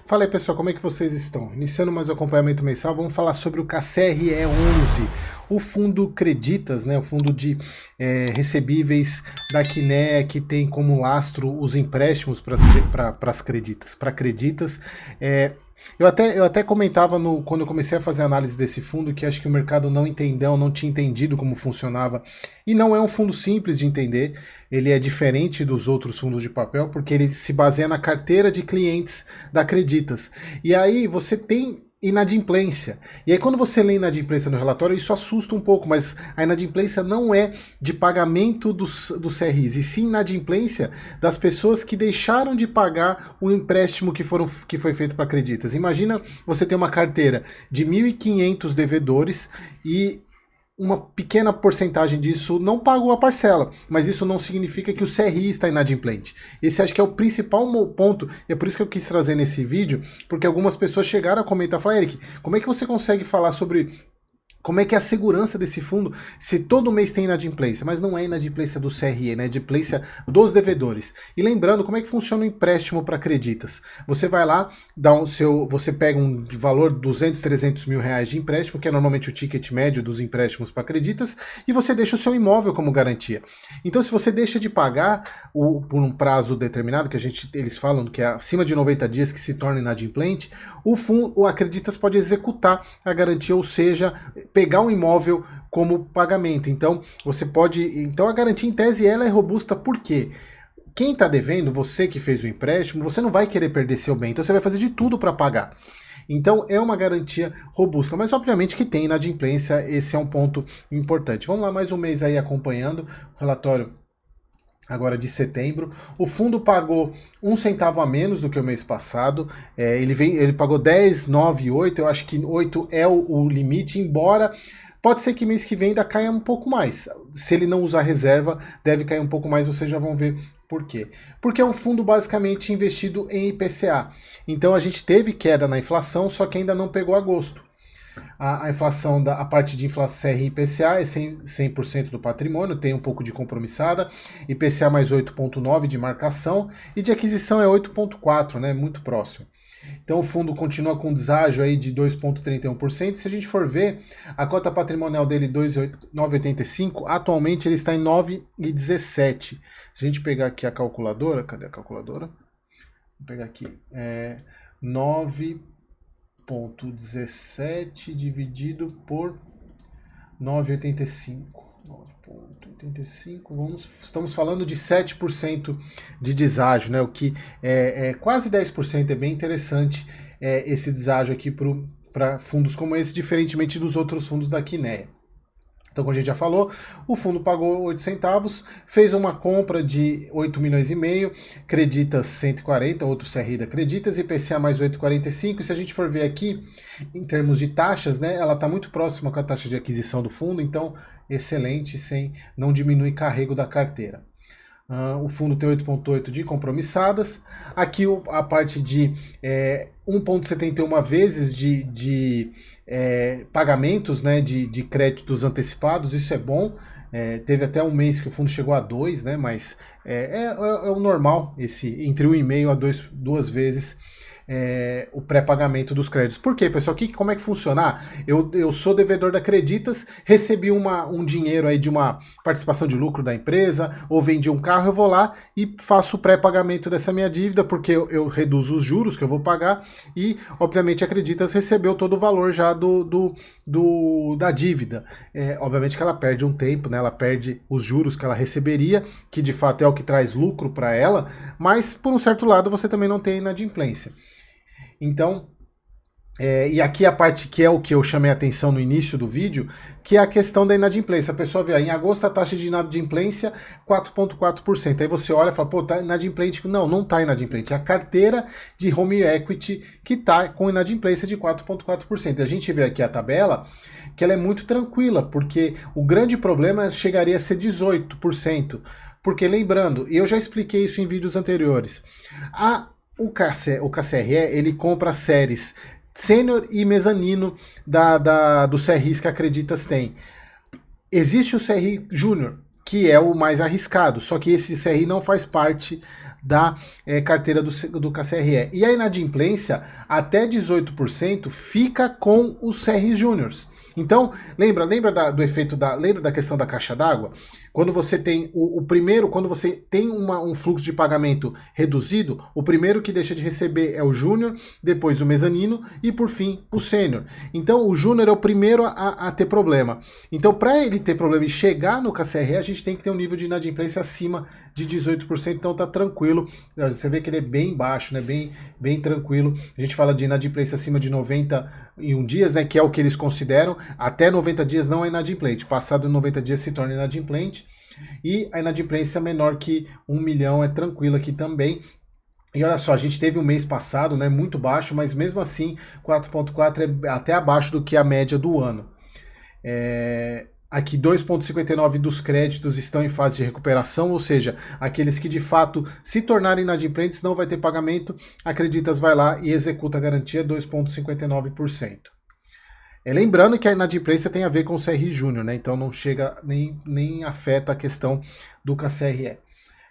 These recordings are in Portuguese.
Fala aí pessoal, como é que vocês estão? Iniciando mais um acompanhamento mensal, vamos falar sobre o KCRE11, o fundo Creditas, né? O fundo de recebíveis da Kinea que tem como lastro os empréstimos para as creditas. Para creditas, eu até comentava quando eu comecei a fazer a análise desse fundo que acho que o mercado não entendeu, não tinha entendido como funcionava. E não é um fundo simples de entender, ele é diferente dos outros fundos de papel, porque ele se baseia na carteira de clientes da Creditas. E aí você tem inadimplência. E aí quando você lê inadimplência no relatório, isso assusta um pouco, mas a inadimplência não é de pagamento dos CRIs, e sim inadimplência das pessoas que deixaram de pagar o empréstimo que foi feito para Creditas. Imagina você ter uma carteira de 1.500 devedores e uma pequena porcentagem disso não pagou a parcela, mas isso não significa que o CRI está inadimplente. Esse acho que é o principal ponto, e é por isso que eu quis trazer nesse vídeo, porque algumas pessoas chegaram a comentar, falaram, Eric, como é que você consegue falar sobre como é que é a segurança desse fundo se todo mês tem inadimplência? Mas não é inadimplência do CRE, é inadimplência dos devedores. E lembrando, como é que funciona o empréstimo para Creditas? Você vai lá, você pega um valor de 200, 300 mil reais de empréstimo, que é normalmente o ticket médio dos empréstimos para Creditas, e você deixa o seu imóvel como garantia. Então, se você deixa de pagar por um prazo determinado, que eles falam que é acima de 90 dias que se torna inadimplente, o Creditas pode executar a garantia, ou seja, pegar um imóvel como pagamento. Então, a garantia em tese ela é robusta, por quê? Quem está devendo, você que fez o empréstimo, você não vai querer perder seu bem, então você vai fazer de tudo para pagar. Então é uma garantia robusta, mas obviamente que tem inadimplência, esse é um ponto importante. Vamos lá, mais um mês aí acompanhando o relatório agora de setembro. O fundo pagou 1 centavo a menos do que o mês passado. Ele pagou 10, 9, 8. Eu acho que 8 é o limite, embora pode ser que mês que vem ainda caia um pouco mais. Se ele não usar reserva, deve cair um pouco mais, vocês já vão ver por quê. Porque é um fundo basicamente investido em IPCA. Então a gente teve queda na inflação, só que ainda não pegou agosto. A inflação, a parte de inflação CRI e IPCA é 100% do patrimônio, tem um pouco de compromissada, IPCA mais 8,9 de marcação e de aquisição é 8,4, né, muito próximo. Então o fundo continua com deságio aí de 2,31%. Se a gente for ver, a cota patrimonial dele 9,85, atualmente ele está em 9,17. Se a gente pegar aqui a calculadora, cadê a calculadora? Vou pegar aqui, 9,17 dividido por 9,85. 9,85, estamos falando de 7% de deságio, né? O que é quase 10%, é bem interessante esse deságio aqui para fundos como esse, diferentemente dos outros fundos da Kinea. Então, como a gente já falou, o fundo pagou 8 centavos, fez uma compra de 8 milhões e meio, Creditas 140, outro CRI da Creditas, IPCA mais 8,45. E se a gente for ver aqui, em termos de taxas, né, ela está muito próxima com a taxa de aquisição do fundo, então excelente, não diminui carrego da carteira. O fundo tem 8,8 de compromissadas. Aqui a parte de 1,71 vezes de pagamentos, né, de créditos antecipados, isso é bom. Teve até um mês que o fundo chegou a 2, né, mas é o normal, entre 1,5 a 2 vezes o pré-pagamento dos créditos. Por quê, pessoal? Como é que funciona? Eu sou devedor da Creditas, recebi um dinheiro aí de uma participação de lucro da empresa, ou vendi um carro, eu vou lá e faço o pré-pagamento dessa minha dívida, porque eu reduzo os juros que eu vou pagar, e obviamente a Creditas recebeu todo o valor já da dívida. Obviamente que ela perde um tempo, né? Ela perde os juros que ela receberia, que de fato é o que traz lucro para ela, mas por um certo lado você também não tem inadimplência. Então, e aqui a parte que é o que eu chamei a atenção no início do vídeo, que é a questão da inadimplência. A pessoa vê aí, em agosto a taxa de inadimplência 4,4%. Aí você olha e fala, pô, tá inadimplente. Não, não tá inadimplente. É a carteira de home equity que tá com inadimplência de 4,4%. A gente vê aqui a tabela, que ela é muito tranquila, porque o grande problema chegaria a ser 18%. Porque lembrando, e eu já expliquei isso em vídeos anteriores, o KCRE, ele compra séries sênior e mezanino dos CRIs que a Creditas tem. Existe o CRI Júnior, que é o mais arriscado, só que esse CRI não faz parte da carteira do KCRE. E a inadimplência, até 18%, fica com os CRs júniores. Então, lembra do efeito lembra da questão da caixa d'água? Quando você tem o primeiro, quando você tem um fluxo de pagamento reduzido, o primeiro que deixa de receber é o júnior, depois o mezanino e por fim o sênior. Então o júnior é o primeiro a ter problema. Então para ele ter problema e chegar no KCRE, a gente tem que ter um nível de inadimplência acima de 18%, então tá tranquilo. Você vê que ele é bem baixo, né? Bem tranquilo. A gente fala de inadimplência acima de 91 dias, né? Que é o que eles consideram. Até 90 dias não é inadimplente. Passado 90 dias se torna inadimplente. E a inadimplência menor que 1 milhão é tranquila aqui também. E olha só, a gente teve um mês passado, né, muito baixo, mas mesmo assim 4,4 é até abaixo do que a média do ano. Aqui 2,59 dos créditos estão em fase de recuperação, ou seja, aqueles que de fato se tornarem inadimplentes não vai ter pagamento, a Creditas vai lá e executa a garantia 2,59%. Lembrando que a inadimplência tem a ver com o CRI Júnior, né? Então não chega nem afeta a questão do KCRE.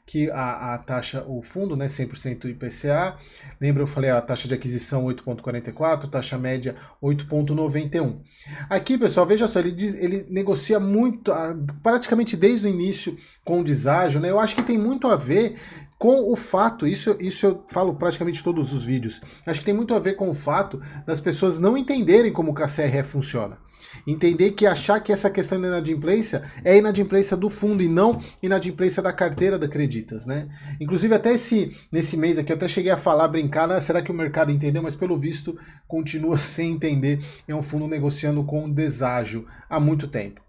Que a taxa, o fundo, né, 100% IPCA, lembra eu falei a taxa de aquisição 8,44, taxa média 8,91. Aqui, pessoal, veja só, ele negocia muito, praticamente desde o início com o deságio, né? Eu acho que tem muito a ver com o fato, isso eu falo praticamente em todos os vídeos, acho que tem muito a ver com o fato das pessoas não entenderem como o KCRE funciona. Entender que achar que essa questão da inadimplência é inadimplência do fundo e não inadimplência da carteira da Creditas, né? Inclusive até nesse mês aqui eu até cheguei a falar, brincar, né? Será que o mercado entendeu? Mas pelo visto continua sem entender. É um fundo negociando com deságio há muito tempo.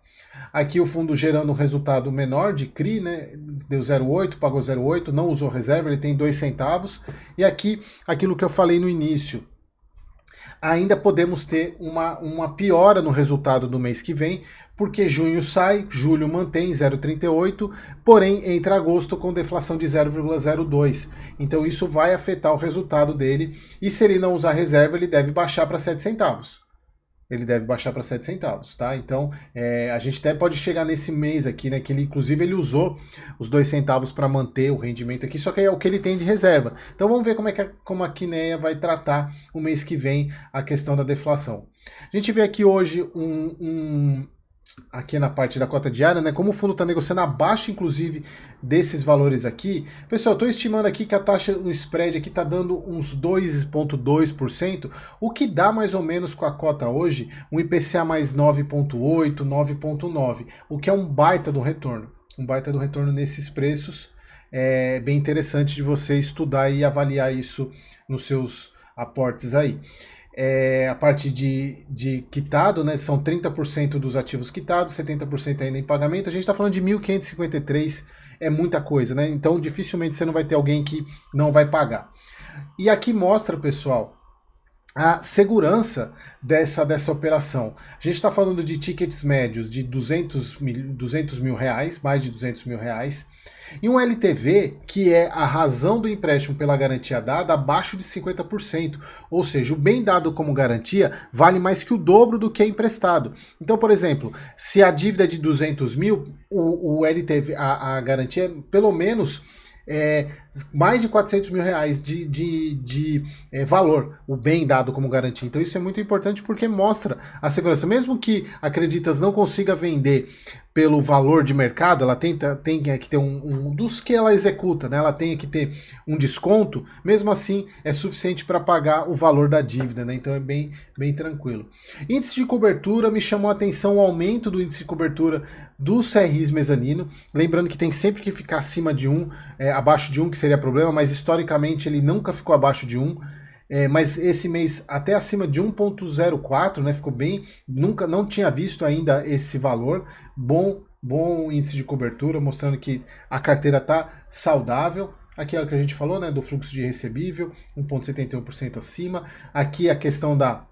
Aqui o fundo gerando um resultado menor de CRI, né? Deu 0,8, pagou 0,8, não usou reserva, ele tem 2 centavos. E aqui, aquilo que eu falei no início, ainda podemos ter uma piora no resultado do mês que vem, porque junho sai, julho mantém 0,38, porém entra agosto com deflação de 0,02. Então isso vai afetar o resultado dele, e se ele não usar reserva, ele deve baixar para 7 centavos. Ele deve baixar para 7 centavos, tá? Então, a gente até pode chegar nesse mês aqui, né? Que ele, inclusive, ele usou os 2 centavos para manter o rendimento aqui, só que é o que ele tem de reserva. Então, vamos ver como a Kinea vai tratar o mês que vem a questão da deflação. A gente vê aqui hoje aqui na parte da cota diária, né? Como o fundo está negociando abaixo, inclusive, desses valores aqui. Pessoal, eu estou estimando aqui que a taxa no spread aqui está dando uns 2,2%, o que dá mais ou menos com a cota hoje um IPCA mais 9,8, 9,9, o que é um baita do retorno. Um baita do retorno nesses preços. É bem interessante de você estudar e avaliar isso nos seus aportes aí. A parte de quitado, né, são 30% dos ativos quitados, 70% ainda em pagamento. A gente está falando de 1.553, é muita coisa, né? Então dificilmente você não vai ter alguém que não vai pagar. E aqui mostra, pessoal, a segurança dessa operação. A gente está falando de tickets médios de 200 mil reais, mais de 200 mil reais, e um LTV que é a razão do empréstimo pela garantia dada abaixo de 50%, ou seja, o bem dado como garantia vale mais que o dobro do que é emprestado. Então, por exemplo, se a dívida é de 200 mil, o LTV, a garantia é pelo menos mais de 400 mil reais de valor, o bem dado como garantia. Então isso é muito importante porque mostra a segurança. Mesmo que a Creditas não consiga vender pelo valor de mercado, ela tem que ter dos que ela executa, né? Ela tem que ter um desconto, mesmo assim é suficiente para pagar o valor da dívida, né? Então é bem tranquilo. Índice de cobertura, me chamou a atenção o aumento do índice de cobertura do CRIs mezanino, lembrando que tem sempre que ficar acima de 1, abaixo de 1 que seria problema, mas historicamente ele nunca ficou abaixo de 1. Mas esse mês até acima de 1,04, né, ficou bem, não tinha visto ainda esse valor, bom índice de cobertura, mostrando que a carteira está saudável. Aqui é o que a gente falou, né, do fluxo de recebível, 1,71% acima. Aqui a questão da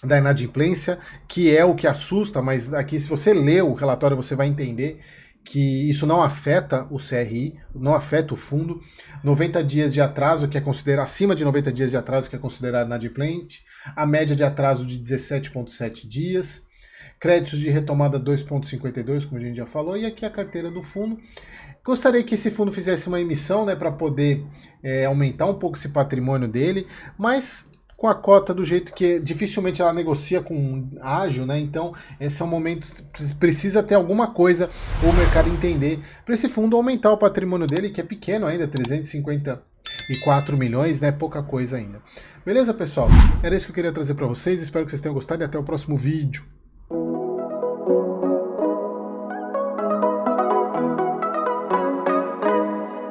inadimplência, que é o que assusta, mas aqui se você ler o relatório você vai entender que isso não afeta o CRI, não afeta o fundo. 90 dias de atraso, que é considerado acima de 90 dias de atraso, que é considerado inadimplente. A média de atraso de 17,7 dias. créditos de retomada 2,52, como a gente já falou, e aqui a carteira do fundo. Gostaria que esse fundo fizesse uma emissão, né, para poder aumentar um pouco esse patrimônio dele, mas com a cota do jeito que dificilmente ela negocia com ágil, né? Então, são momentos precisa ter alguma coisa o mercado entender para esse fundo aumentar o patrimônio dele, que é pequeno ainda, 354 milhões, né? Pouca coisa ainda. Beleza, pessoal? Era isso que eu queria trazer para vocês. Espero que vocês tenham gostado e até o próximo vídeo.